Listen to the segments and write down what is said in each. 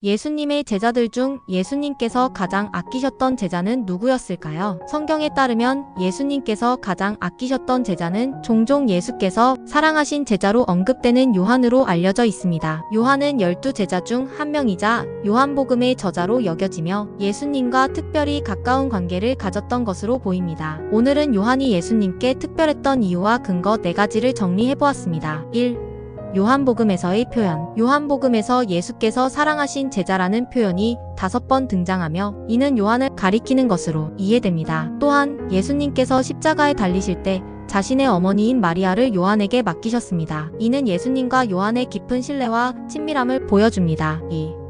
예수님의 제자들 중 예수님께서 가장 아끼셨던 제자는 누구였을까요? 성경에 따르면 예수님께서 가장 아끼셨던 제자는 종종 예수께서 사랑하신 제자로 언급되는 요한으로 알려져 있습니다. 요한은 12제자 중 한 명이자 요한복음의 저자로 여겨지며 예수님과 특별히 가까운 관계를 가졌던 것으로 보입니다. 오늘은 요한이 예수님께 특별했던 이유와 근거 4가지를 정리해보았습니다. 1. 요한복음에서의 표현. 요한복음에서 예수께서 사랑하신 제자라는 표현이 5번 등장하며 이는 요한을 가리키는 것으로 이해됩니다. 또한 예수님께서 십자가에 달리실 때 자신의 어머니인 마리아를 요한에게 맡기셨습니다. 이는 예수님과 요한의 깊은 신뢰와 친밀함을 보여줍니다. 2.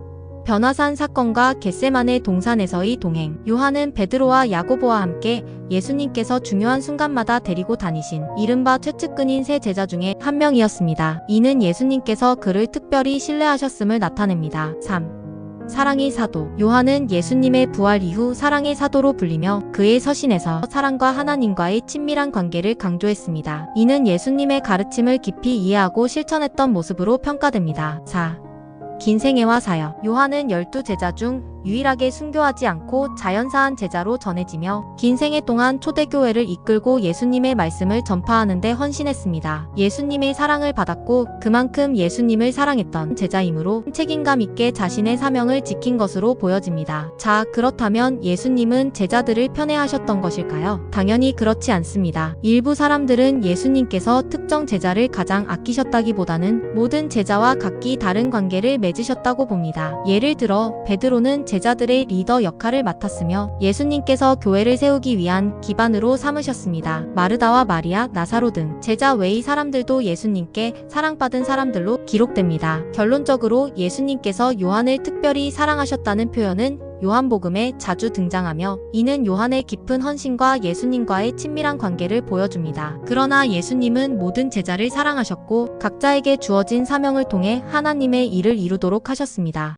변화산 사건과 겟세마네 동산에서의 동행. 요한은 베드로와 야고보와 함께 예수님께서 중요한 순간마다 데리고 다니신 이른바 최측근인 세 제자 중에 한 명이었습니다. 이는 예수님께서 그를 특별히 신뢰하셨음을 나타냅니다. 3. 사랑의 사도. 요한은 예수님의 부활 이후 사랑의 사도로 불리며 그의 서신에서 사랑과 하나님과의 친밀한 관계를 강조했습니다. 이는 예수님의 가르침을 깊이 이해하고 실천했던 모습으로 평가됩니다. 4. 긴 생애와 사역. 요한은 12제자 중 유일하게 순교하지 않고 자연사한 제자로 전해지며 긴 생애 동안 초대교회를 이끌고 예수님의 말씀을 전파하는 데 헌신했습니다. 예수님의 사랑을 받았고 그만큼 예수님을 사랑했던 제자이므로 책임감 있게 자신의 사명을 지킨 것으로 보여집니다. 자, 그렇다면 예수님은 제자들을 편애하셨던 것일까요? 당연히 그렇지 않습니다. 일부 사람들은 예수님께서 특정 제자를 가장 아끼셨다기보다는 모든 제자와 각기 다른 관계를 맺으셨다고 봅니다. 예를 들어 베드로는 제자들의 리더 역할을 맡았으며 예수님께서 교회를 세우기 위한 기반으로 삼으셨습니다. 마르다와 마리아, 나사로 등 제자 외의 사람들도 예수님께 사랑받은 사람들로 기록됩니다. 결론적으로 예수님께서 요한을 특별히 사랑하셨다는 표현은 요한복음에 자주 등장하며 이는 요한의 깊은 헌신과 예수님과의 친밀한 관계를 보여줍니다. 그러나 예수님은 모든 제자를 사랑하셨고 각자에게 주어진 사명을 통해 하나님의 일을 이루도록 하셨습니다.